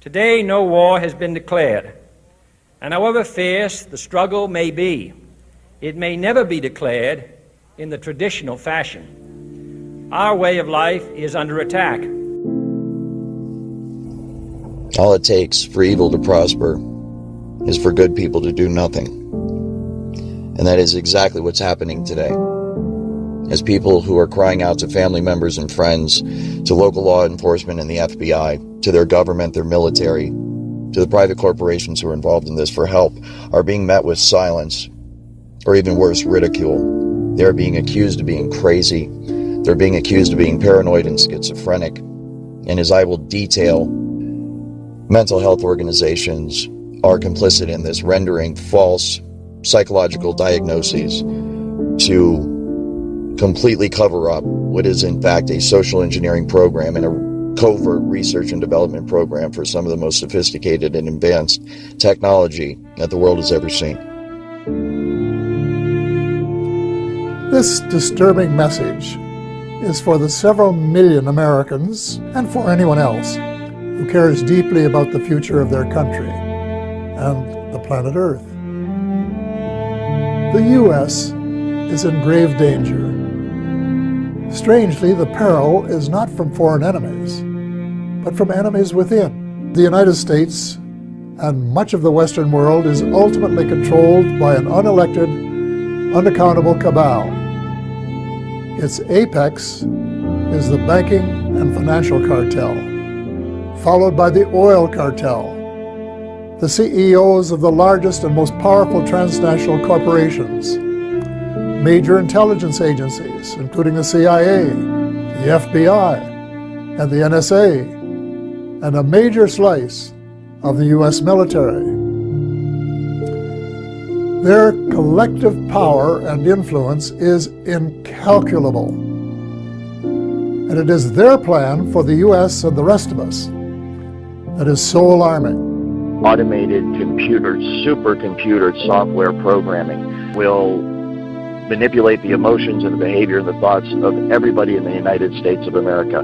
Today, no war has been declared, and however fierce the struggle may be, it may never be declared in the traditional fashion. Our way of life is under attack. All it takes for evil to prosper is for good people to do nothing. And that is exactly what's happening today. As people who are crying out to family members and friends, to local law enforcement and the FBI, to their government, their military, to the private corporations who are involved in this for help, are being met with silence, or even worse, ridicule. They're being accused of being crazy. They're being accused of being paranoid and schizophrenic. And as I will detail, mental health organizations are complicit in this, rendering false psychological diagnoses to completely cover up what is in fact a social engineering program and a covert research and development program for some of the most sophisticated and advanced technology that the world has ever seen. This disturbing message is for the several million Americans and for anyone else who cares deeply about the future of their country and the planet Earth. The U.S. is in grave danger. Strangely, the peril is not from foreign enemies, but from enemies within. The United States and much of the Western world is ultimately controlled by an unelected, unaccountable cabal. Its apex is the banking and financial cartel, followed by the oil cartel, the CEOs of the largest and most powerful transnational corporations, major intelligence agencies, including the CIA, the FBI, and the NSA, and a major slice of the U.S. military. Their collective power and influence is incalculable, and it is their plan for the U.S. and the rest of us that is so alarming. Automated computers, supercomputer software programming will manipulate the emotions and the behavior and the thoughts of everybody in the United States of America.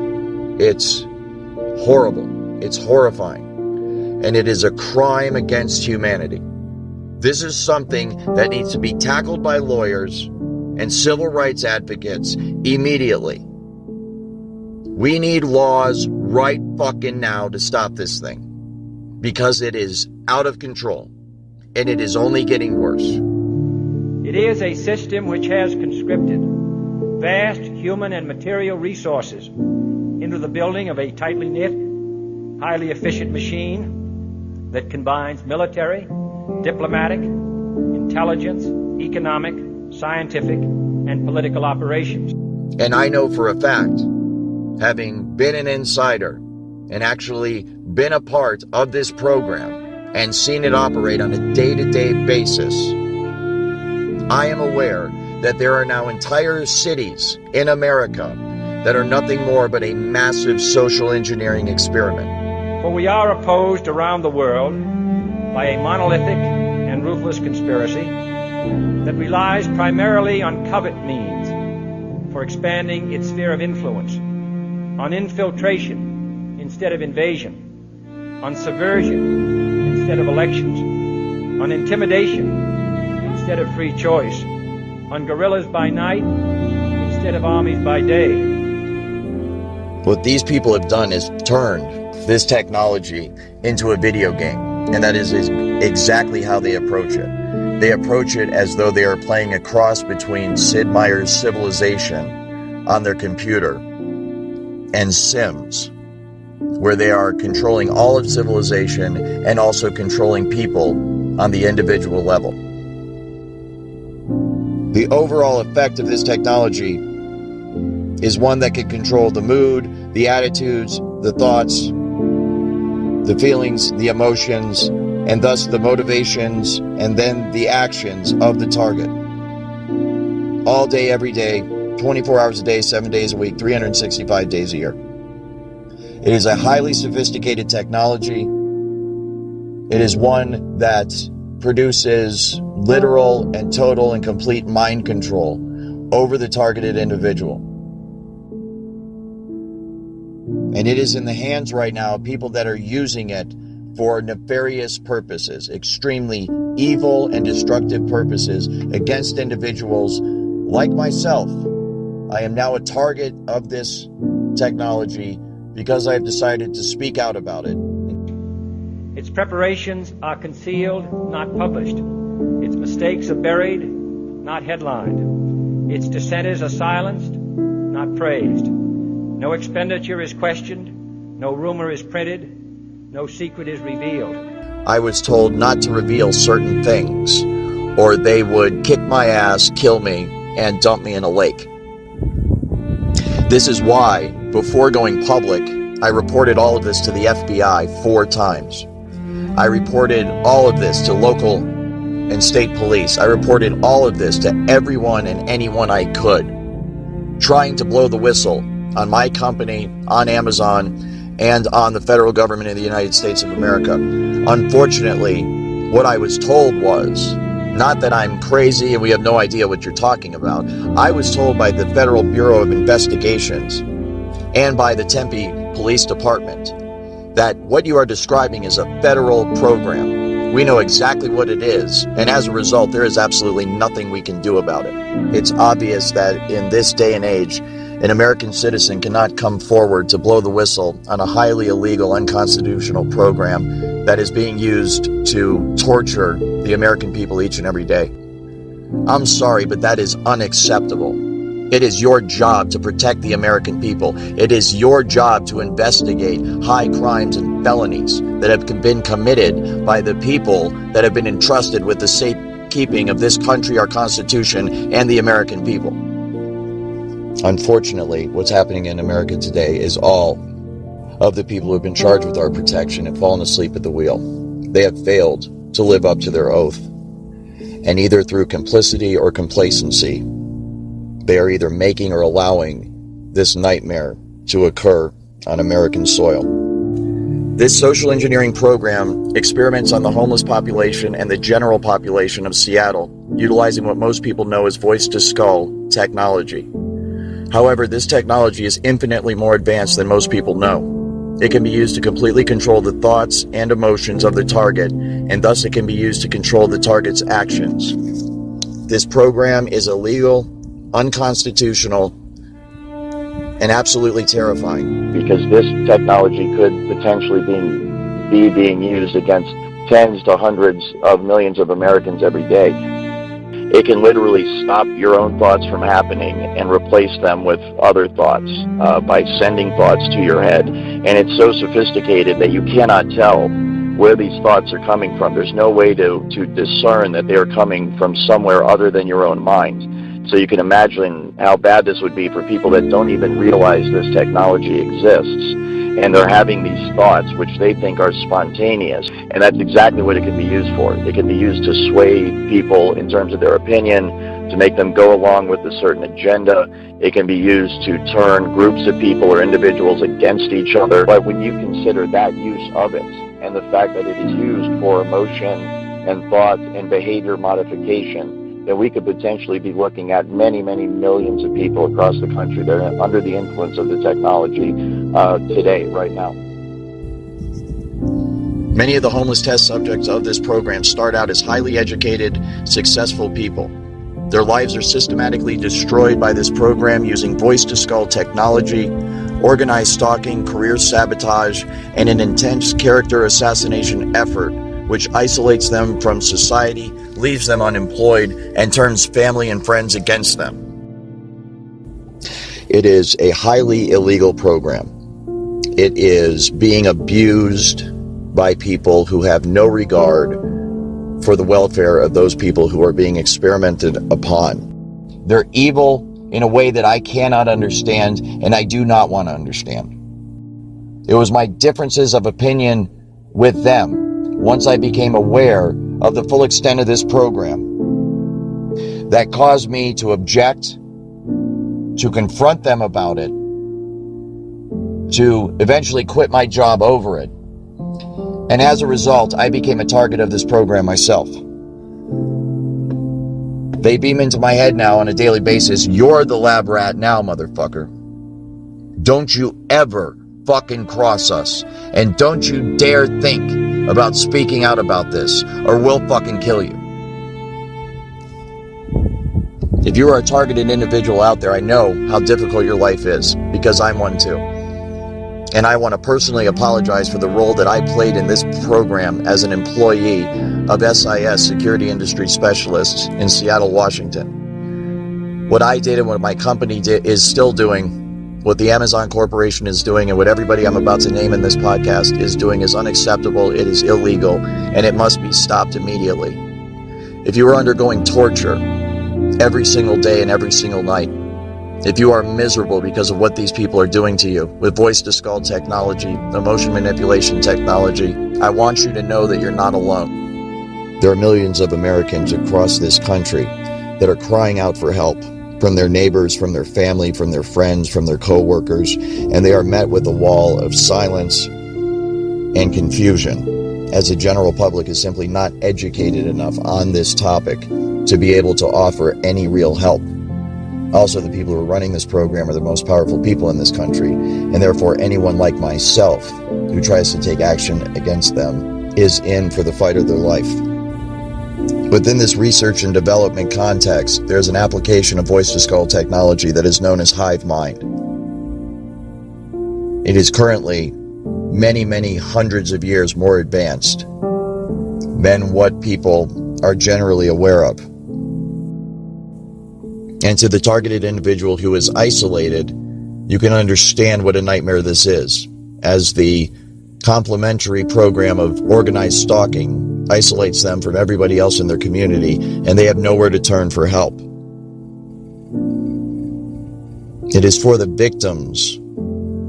It's horrible. It's horrifying. And it is a crime against humanity. This is something that needs to be tackled by lawyers and civil rights advocates immediately. We need laws right fucking now to stop this thing, because it is out of control and it is only getting worse. It is a system which has conscripted vast human and material resources into the building of a tightly knit, highly efficient machine that combines military, diplomatic, intelligence, economic, scientific, and political operations. And I know for a fact, having been an insider and actually been a part of this program and seen it operate on a day-to-day basis, I am aware that there are now entire cities in America that are nothing more but a massive social engineering experiment. For we are opposed around the world by a monolithic and ruthless conspiracy that relies primarily on covert means for expanding its sphere of influence, on infiltration instead of invasion, on subversion instead of elections, on intimidation instead of free choice, on guerrillas by night instead of armies by day. What these people have done is turned this technology into a video game, and that is exactly how they approach it. They approach it as though they are playing a cross between Sid Meier's Civilization on their computer and Sims, where they are controlling all of civilization and also controlling people on the individual level. The overall effect of this technology is one that can control the mood, the attitudes, the thoughts, the feelings, the emotions, and thus the motivations and then the actions of the target. All day, every day, 24 hours a day, 7 days a week, 365 days a year. It is a highly sophisticated technology. It is one that produces literal and total and complete mind control over the targeted individual. And it is in the hands right now of people that are using it for nefarious purposes, extremely evil and destructive purposes against individuals like myself. I am now a target of this technology because I have decided to speak out about it. Its preparations are concealed, not published. Its mistakes are buried, not headlined. Its dissenters are silenced, not praised. No expenditure is questioned, no rumor is printed, no secret is revealed. I was told not to reveal certain things, or they would kick my ass, kill me, and dump me in a lake. This is why, before going public, I reported all of this to the FBI 4 times. I reported all of this to local and state police. I reported all of this to everyone and anyone I could, trying to blow the whistle on my company, on Amazon, and on the federal government of the United States of America. Unfortunately, what I was told was, not that I'm crazy and we have no idea what you're talking about. I was told by the Federal Bureau of Investigations and by the Tempe Police Department that what you are describing is a federal program. We know exactly what it is, and as a result, there is absolutely nothing we can do about it. It's obvious that in this day and age, an American citizen cannot come forward to blow the whistle on a highly illegal, unconstitutional program that is being used to torture the American people each and every day. I'm sorry, but that is unacceptable. It is your job to protect the American people. It is your job to investigate high crimes and felonies that have been committed by the people that have been entrusted with the safekeeping of this country, our Constitution, and the American people. Unfortunately, what's happening in America today is all of the people who have been charged with our protection have fallen asleep at the wheel. They have failed to live up to their oath. And either through complicity or complacency, they are either making or allowing this nightmare to occur on American soil. This social engineering program experiments on the homeless population and the general population of Seattle, utilizing what most people know as voice-to-skull technology. However, this technology is infinitely more advanced than most people know. It can be used to completely control the thoughts and emotions of the target, and thus it can be used to control the target's actions. This program is illegal, unconstitutional, and absolutely terrifying. Because this technology could potentially be being used against tens to hundreds of millions of Americans every day. It can literally stop your own thoughts from happening and replace them with other thoughts by sending thoughts to your head. And it's so sophisticated that you cannot tell where these thoughts are coming from. There's no way to discern that they're coming from somewhere other than your own mind. So you can imagine how bad this would be for people that don't even realize this technology exists. And they're having these thoughts which they think are spontaneous. And that's exactly what it can be used for. It can be used to sway people in terms of their opinion, to make them go along with a certain agenda. It can be used to turn groups of people or individuals against each other. But when you consider that use of it, and the fact that it is used for emotion and thought and behavior modification, then we could potentially be looking at many, many millions of people across the country that are under the influence of the technology today, right now. Many of the homeless test subjects of this program start out as highly educated, successful people. Their lives are systematically destroyed by this program using voice-to-skull technology, organized stalking, career sabotage, and an intense character assassination effort which isolates them from society, leaves them unemployed, and turns family and friends against them. It is a highly illegal program. It is being abused by people who have no regard for the welfare of those people who are being experimented upon. They're evil in a way that I cannot understand, and I do not want to understand. It was my differences of opinion with them, once I became aware of the full extent of this program, that caused me to object, to confront them about it, to eventually quit my job over it. And as a result, I became a target of this program myself. They beam into my head now on a daily basis, "You're the lab rat now, motherfucker. Don't you ever fucking cross us. And don't you dare think about speaking out about this, or we'll fucking kill you. If you are a targeted individual out there, I know how difficult your life is, because I'm one too. And I want to personally apologize for the role that I played in this program as an employee of SIS, Security Industry Specialists in Seattle, Washington. What I did and what my company is still doing, what the Amazon Corporation is doing, and what everybody I'm about to name in this podcast is doing is unacceptable, it is illegal, and it must be stopped immediately. If you are undergoing torture every single day and every single night, if you are miserable because of what these people are doing to you with voice-to-skull technology, emotion manipulation technology, I want you to know that you're not alone. There are millions of Americans across this country that are crying out for help from their neighbors, from their family, from their friends, from their co-workers, and they are met with a wall of silence and confusion, as the general public is simply not educated enough on this topic to be able to offer any real help. Also, the people who are running this program are the most powerful people in this country, and therefore anyone like myself who tries to take action against them is in for the fight of their life. Within this research and development context, there's an application of voice-to-skull technology that is known as hive mind. It is currently many, many hundreds of years more advanced than what people are generally aware of. And to the targeted individual who is isolated, you can understand what a nightmare this is, as the complementary program of organized stalking isolates them from everybody else in their community, and they have nowhere to turn for help. It is for the victims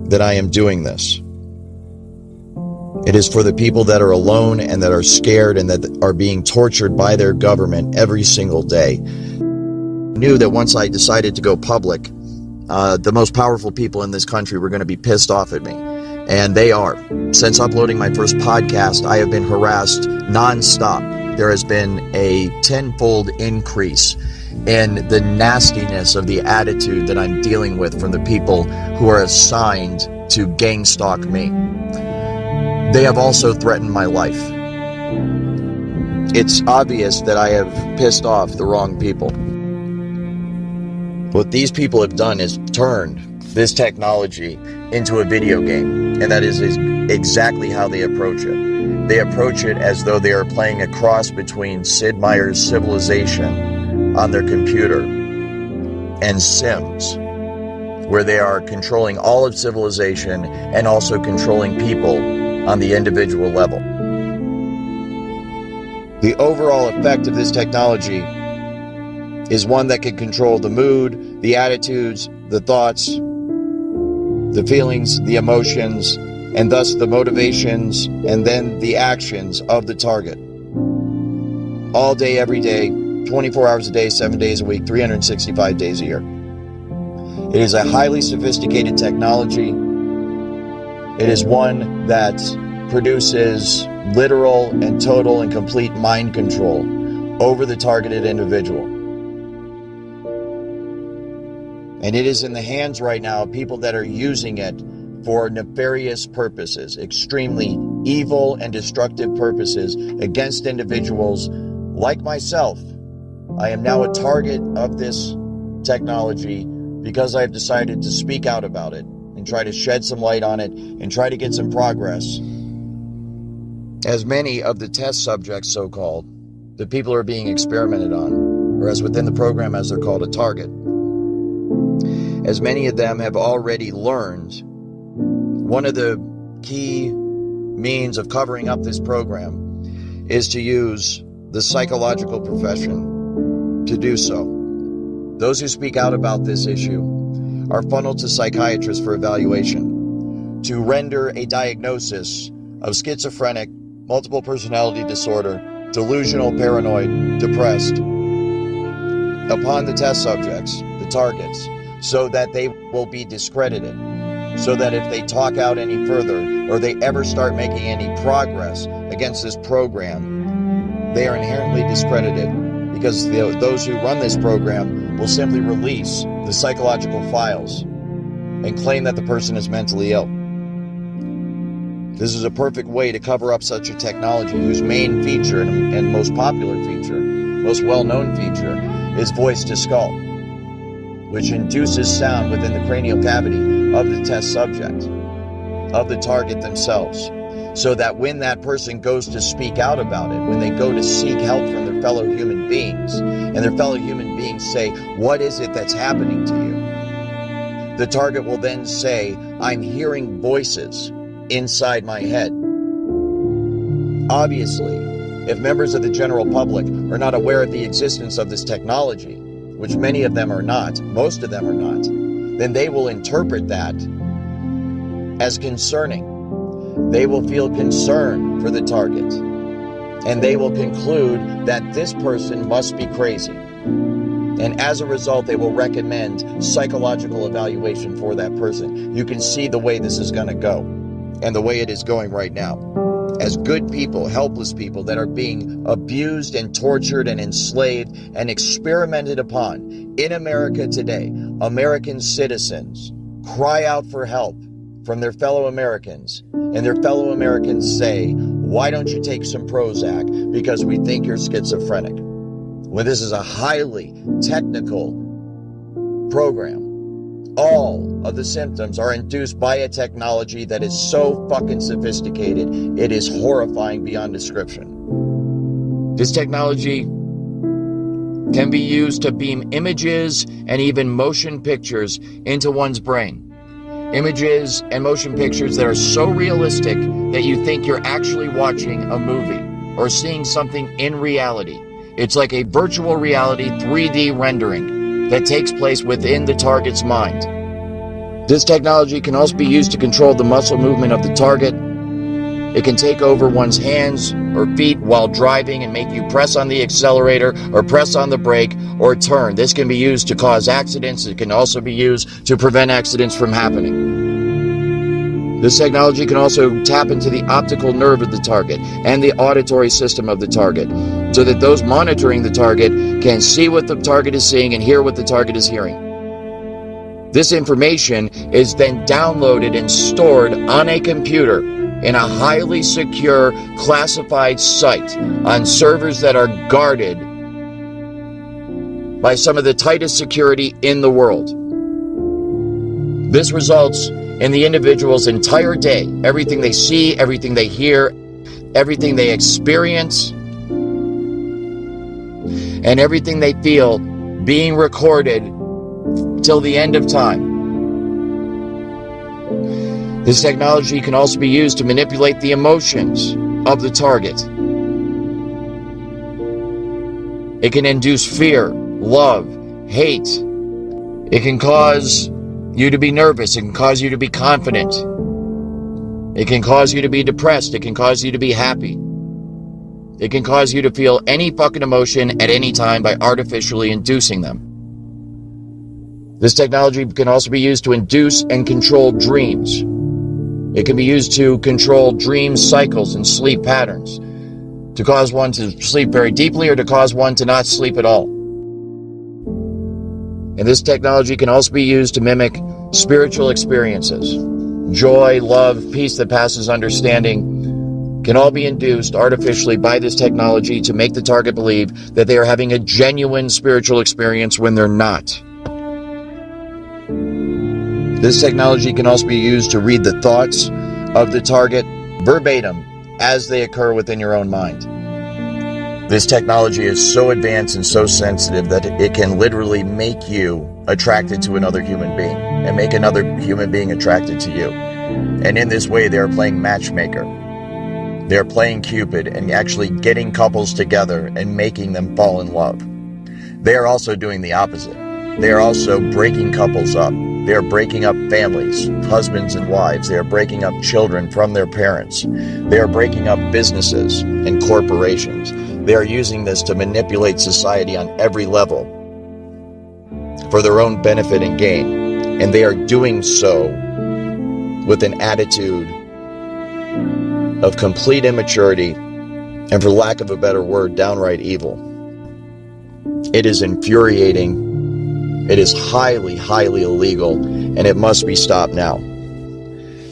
that I am doing this. It is for the people that are alone and that are scared and that are being tortured by their government every single day. I knew that once I decided to go public, the most powerful people in this country were going to be pissed off at me. And they are. Since uploading my first podcast, I have been harassed nonstop. There has been a tenfold increase in the nastiness of the attitude that I'm dealing with from the people who are assigned to gang stalk me. They have also threatened my life. It's obvious that I have pissed off the wrong people. What these people have done is turned this technology into a video game, and that is exactly how they approach it. They approach it as though they are playing a cross between Sid Meier's Civilization on their computer and Sims, where they are controlling all of civilization and also controlling people on the individual level. The overall effect of this technology is one that can control the mood, the attitudes, the thoughts, the feelings, the emotions, and thus the motivations, and then the actions of the target. All day, every day, 24 hours a day, 7 days a week, 365 days a year. It is a highly sophisticated technology. It is one that produces literal and total and complete mind control over the targeted individual. And it is in the hands right now of people that are using it for nefarious purposes, extremely evil and destructive purposes against individuals like myself. I am now a target of this technology because I've decided to speak out about it and try to shed some light on it and try to get some progress. As many of the test subjects, so-called, the people are being experimented on, or as within the program as they're called, a target, as many of them have already learned, one of the key means of covering up this program is to use the psychological profession to do so. Those who speak out about this issue are funneled to psychiatrists for evaluation to render a diagnosis of schizophrenic, multiple personality disorder, delusional, paranoid, depressed upon the test subjects, the targets, so that they will be discredited, so that if they talk out any further or they ever start making any progress against this program, they are inherently discredited, because those who run this program will simply release the psychological files and claim that the person is mentally ill. This is a perfect way to cover up such a technology whose main feature and most popular feature, most well-known feature, is voice to skull, which induces sound within the cranial cavity of the test subject, of the target themselves, so that when that person goes to speak out about it, when they go to seek help from their fellow human beings, and their fellow human beings say, "What is it that's happening to you?" the target will then say, "I'm hearing voices inside my head." Obviously, if members of the general public are not aware of the existence of this technology, which many of them are not, most of them are not, then they will interpret that as concerning. They will feel concern for the target, and they will conclude that this person must be crazy. And as a result, they will recommend psychological evaluation for that person. You can see the way this is going to go, and the way it is going right now. As good people, helpless people that are being abused and tortured and enslaved and experimented upon in America today, American citizens cry out for help from their fellow Americans, and their fellow Americans say, "Why don't you take some Prozac? Because we think you're schizophrenic." When this is a highly technical program, all of the symptoms are induced by a technology that is so fucking sophisticated, it is horrifying beyond description. This technology can be used to beam images and even motion pictures into one's brain. Images and motion pictures that are so realistic that you think you're actually watching a movie or seeing something in reality. It's like a virtual reality 3D rendering that takes place within the target's mind. This technology can also be used to control the muscle movement of the target. It can take over one's hands or feet while driving and make you press on the accelerator or press on the brake or turn. This can be used to cause accidents. It can also be used to prevent accidents from happening. This technology can also tap into the optical nerve of the target and the auditory system of the target, so that those monitoring the target can see what the target is seeing and hear what the target is hearing. This information is then downloaded and stored on a computer in a highly secure, classified site on servers that are guarded by some of the tightest security in the world. This results in the individual's entire day, everything they see, everything they hear, everything they experience, and everything they feel being recorded till the end of time. This technology can also be used to manipulate the emotions of the target. It can induce fear, love, hate. It can cause you to be nervous. It can cause you to be confident. It can cause you to be depressed. It can cause you to be happy. It can cause you to feel any fucking emotion at any time by artificially inducing them. This technology can also be used to induce and control dreams. It can be used to control dream cycles and sleep patterns, to cause one to sleep very deeply or to cause one to not sleep at all. And this technology can also be used to mimic spiritual experiences. Joy, love, peace that passes understanding can all be induced artificially by this technology to make the target believe that they are having a genuine spiritual experience when they're not. This technology can also be used to read the thoughts of the target verbatim as they occur within your own mind. This technology is so advanced and so sensitive that it can literally make you attracted to another human being and make another human being attracted to you. And in this way, they are playing matchmaker. They're playing Cupid and actually getting couples together and making them fall in love. They are also doing the opposite. They are also breaking couples up. They are breaking up families, husbands and wives. They are breaking up children from their parents. They are breaking up businesses and corporations. They are using this to manipulate society on every level for their own benefit and gain. And they are doing so with an attitude of complete immaturity and, for lack of a better word, downright evil. It is infuriating. It is highly, highly illegal, and it must be stopped now.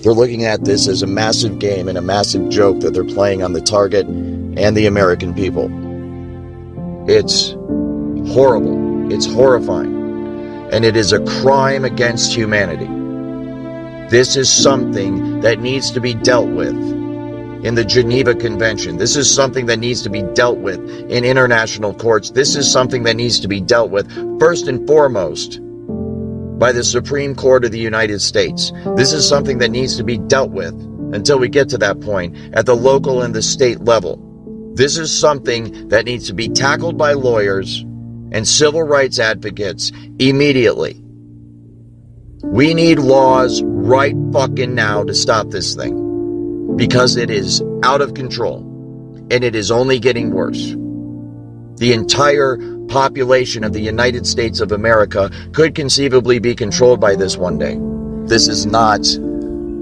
They're looking at this as a massive game and a massive joke that they're playing on the target and the American people. It's horrible. It's horrifying. And it is a crime against humanity. This is something that needs to be dealt with in the Geneva Convention. This is something that needs to be dealt with in international courts. This is something that needs to be dealt with, first and foremost, by the Supreme Court of the United States. This is something that needs to be dealt with, until we get to that point, at the local and the state level. This is something that needs to be tackled by lawyers and civil rights advocates immediately. We need laws right fucking now to stop this thing, because it is out of control and it is only getting worse. The entire population of the United States of America could conceivably be controlled by this one day. This is not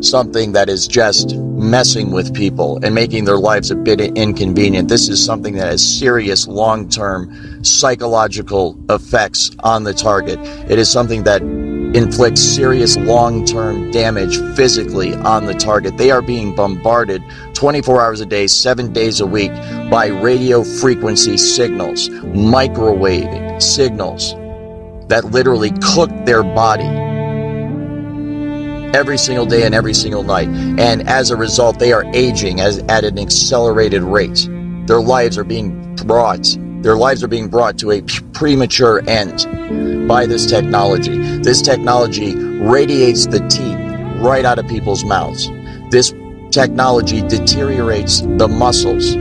something that is just messing with people and making their lives a bit inconvenient. This is something that has serious long-term psychological effects on the target. It is something that inflicts serious long-term damage physically on the target. They are being bombarded 24 hours a day, 7 days a week by radio frequency signals, microwave signals that literally cook their body every single day and every single night. And as a result, they are aging at an accelerated rate. Their lives are being brought to a premature end by this technology. This technology radiates the teeth right out of people's mouths. This technology deteriorates the muscles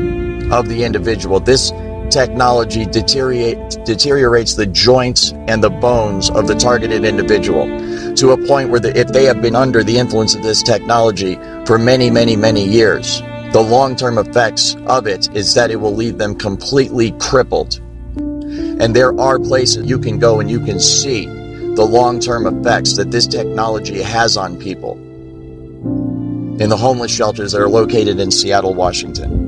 of the individual. This technology deteriorates the joints and the bones of the targeted individual, to a point where if they have been under the influence of this technology for many, many, many years, the long-term effects of it is that it will leave them completely crippled. And there are places you can go and you can see the long-term effects that this technology has on people in the homeless shelters that are located in Seattle, Washington.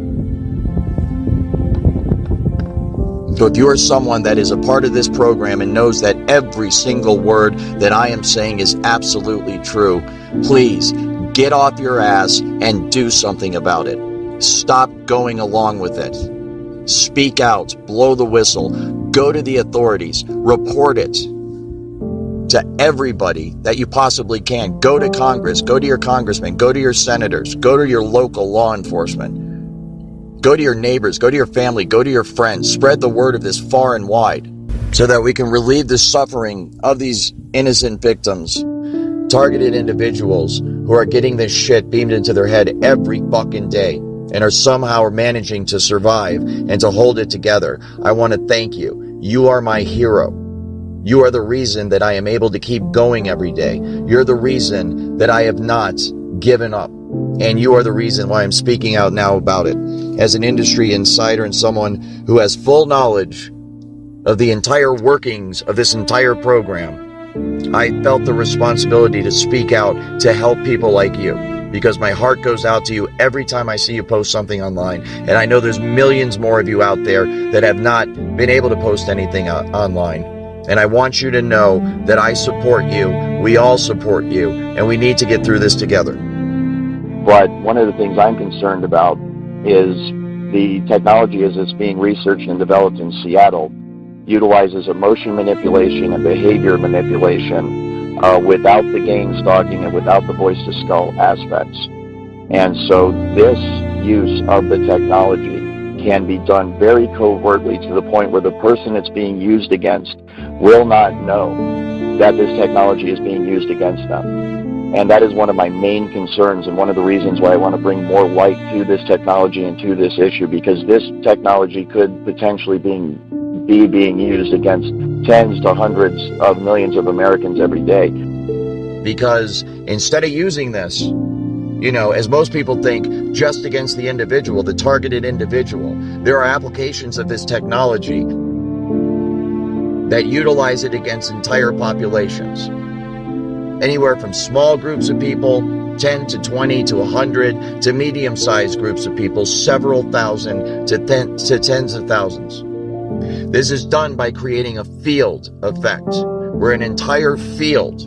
So if you are someone that is a part of this program and knows that every single word that I am saying is absolutely true, please get off your ass and do something about it. Stop going along with it. Speak out, blow the whistle, go to the authorities, report it to everybody that you possibly can. Go to Congress, go to your congressmen, go to your senators, go to your local law enforcement. Go to your neighbors, go to your family, go to your friends. Spread the word of this far and wide so that we can relieve the suffering of these innocent victims, targeted individuals who are getting this shit beamed into their head every fucking day and are somehow managing to survive and to hold it together. I want to thank you. You are my hero. You are the reason that I am able to keep going every day. You're the reason that I have not given up. And you are the reason why I'm speaking out now about it. As an industry insider and someone who has full knowledge of the entire workings of this entire program, I felt the responsibility to speak out to help people like you, because my heart goes out to you every time I see you post something online. And I know there's millions more of you out there that have not been able to post anything online. And I want you to know that I support you, we all support you, and we need to get through this together. But one of the things I'm concerned about is the technology as it's being researched and developed in Seattle utilizes emotion manipulation and behavior manipulation without the gang stalking and without the voice-to-skull aspects. And so this use of the technology can be done very covertly, to the point where the person it's being used against will not know that this technology is being used against them. And that is one of my main concerns, and one of the reasons why I want to bring more light to this technology and to this issue, because this technology could potentially be being used against tens to hundreds of millions of Americans every day. Because instead of using this, as most people think, just against the individual, the targeted individual, there are applications of this technology that utilize it against entire populations. Anywhere from small groups of people, 10 to 20 to 100, to medium-sized groups of people, several thousand to tens of thousands. This is done by creating a field effect, where an entire field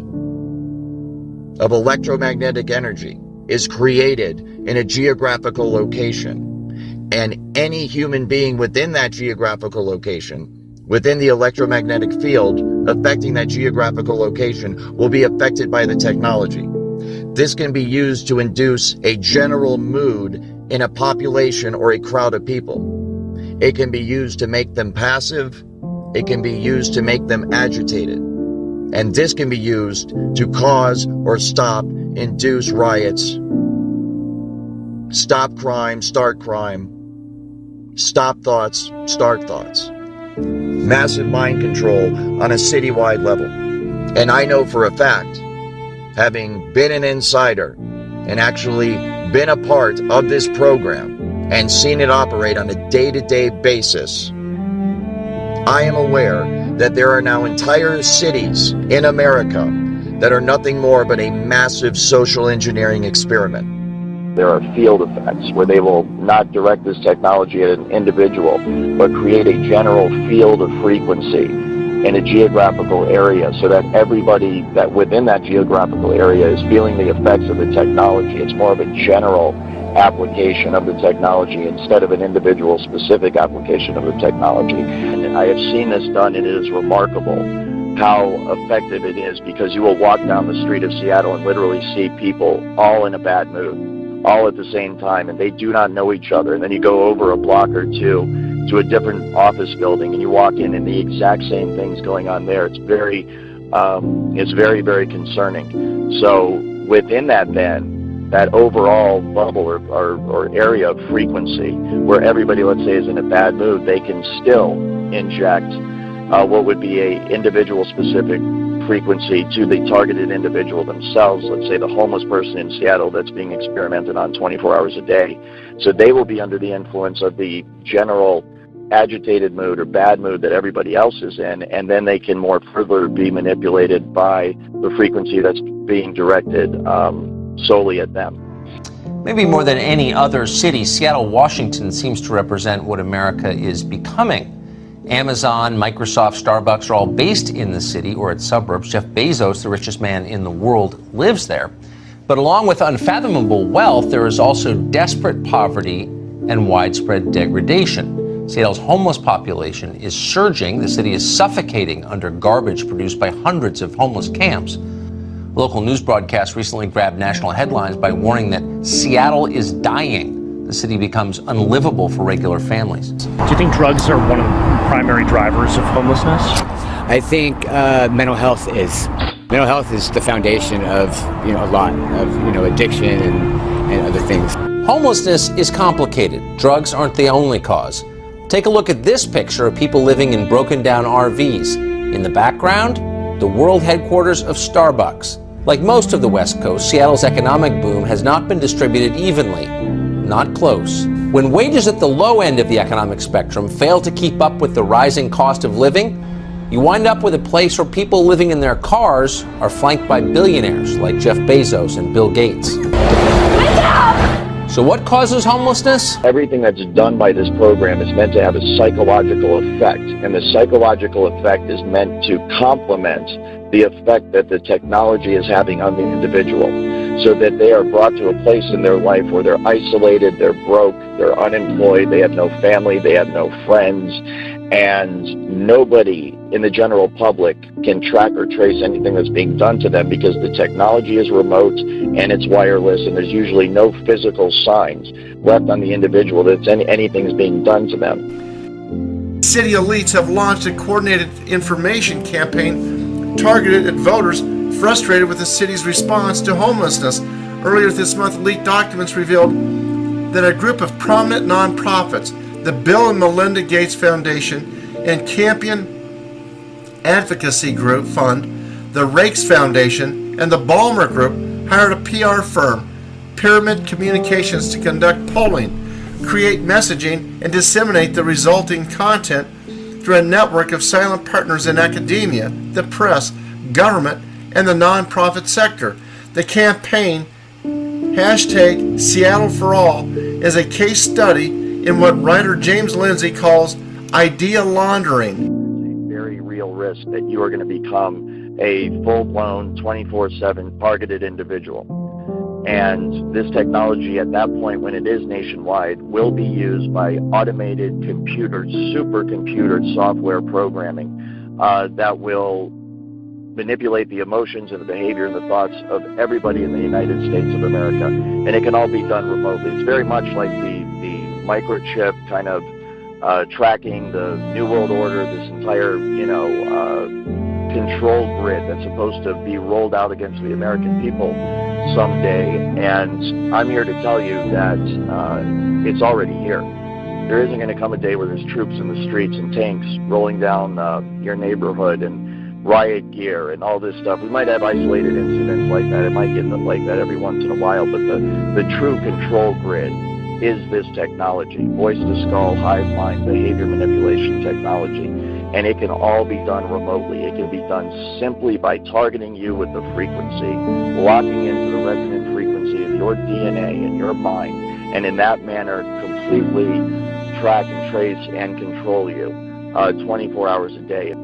of electromagnetic energy is created in a geographical location, and any human being within that geographical location, within the electromagnetic field affecting that geographical location, will be affected by the technology. This can be used to induce a general mood in a population or a crowd of people. It can be used to make them passive. It can be used to make them agitated. And this can be used to cause or stop, induce riots, stop crime, start crime, stop thoughts, start thoughts. Massive mind control on a citywide level. And I know for a fact, having been an insider and actually been a part of this program and seen it operate on a day-to-day basis, I am aware that there are now entire cities in America that are nothing more but a massive social engineering experiment. There are field effects where they will not direct this technology at an individual, but create a general field of frequency in a geographical area so that everybody that within that geographical area is feeling the effects of the technology. It's more of a general application of the technology instead of an individual specific application of the technology. And I have seen this done, and it is remarkable how effective it is, because you will walk down the street of Seattle and literally see people all in a bad mood, all at the same time, and they do not know each other. And then you go over a block or two to a different office building, and you walk in, and the exact same thing's going on there. It's very, very concerning. So within that, then, that overall bubble or area of frequency where everybody, let's say, is in a bad mood, they can still inject what would be a individual specific frequency to the targeted individual themselves. Let's say the homeless person in Seattle that's being experimented on 24 hours a day. So they will be under the influence of the general agitated mood or bad mood that everybody else is in, and then they can more further be manipulated by the frequency that's being directed solely at them. Maybe more than any other city, Seattle, Washington seems to represent what America is becoming. Amazon, Microsoft, Starbucks are all based in the city or its suburbs. Jeff Bezos, the richest man in the world, lives there. But along with unfathomable wealth, there is also desperate poverty and widespread degradation. Seattle's homeless population is surging. The city is suffocating under garbage produced by hundreds of homeless camps. Local news broadcasts recently grabbed national headlines by warning that Seattle is dying. The city becomes unlivable for regular families. Do you think drugs are one of the primary drivers of homelessness? I think mental health is. Mental health is the foundation of a lot of addiction and other things. Homelessness is complicated. Drugs aren't the only cause. Take a look at this picture of people living in broken down RVs. In the background, the world headquarters of Starbucks. Like most of the West Coast, Seattle's economic boom has not been distributed evenly. Not close. When wages at the low end of the economic spectrum fail to keep up with the rising cost of living, you wind up with a place where people living in their cars are flanked by billionaires like Jeff Bezos and Bill Gates. So what causes homelessness? Everything that's done by this program is meant to have a psychological effect, and the psychological effect is meant to complement the effect that the technology is having on the individual, so that they are brought to a place in their life where they're isolated, they're broke, they're unemployed, they have no family, they have no friends, and nobody in the general public can track or trace anything that's being done to them, because the technology is remote and it's wireless, and there's usually no physical signs left on the individual that anything's being done to them. City elites have launched a coordinated information campaign targeted at voters frustrated with the city's response to homelessness. Earlier this month, leaked documents revealed that a group of prominent nonprofits, the Bill and Melinda Gates Foundation and Campion Advocacy Group Fund, the Rakes Foundation, and the Ballmer Group hired a PR firm, Pyramid Communications, to conduct polling, create messaging, and disseminate the resulting content through a network of silent partners in academia, the press, government, and the nonprofit sector. The campaign, hashtag Seattle for All, is a case study in what writer James Lindsay calls idea laundering. Very real risk that you are going to become a full-blown 24/7 targeted individual. And this technology at that point, when it is nationwide, will be used by automated computer, supercomputer software programming that will manipulate the emotions and the behavior and the thoughts of everybody in the United States of America. And it can all be done remotely. It's very much like the microchip kind of tracking the New World Order, this entire, control grid that's supposed to be rolled out against the American people someday. And I'm here to tell you that it's already here. There isn't going to come a day where there's troops in the streets and tanks rolling down your neighborhood and riot gear and all this stuff. We might have isolated incidents like that. It might get like that every once in a while, but the true control grid is this technology, voice-to-skull, hive mind, behavior manipulation technology. And it can all be done remotely. It can be done simply by targeting you with the frequency, locking into the resonant frequency of your DNA and your mind, and in that manner completely track and trace and control you 24 hours a day.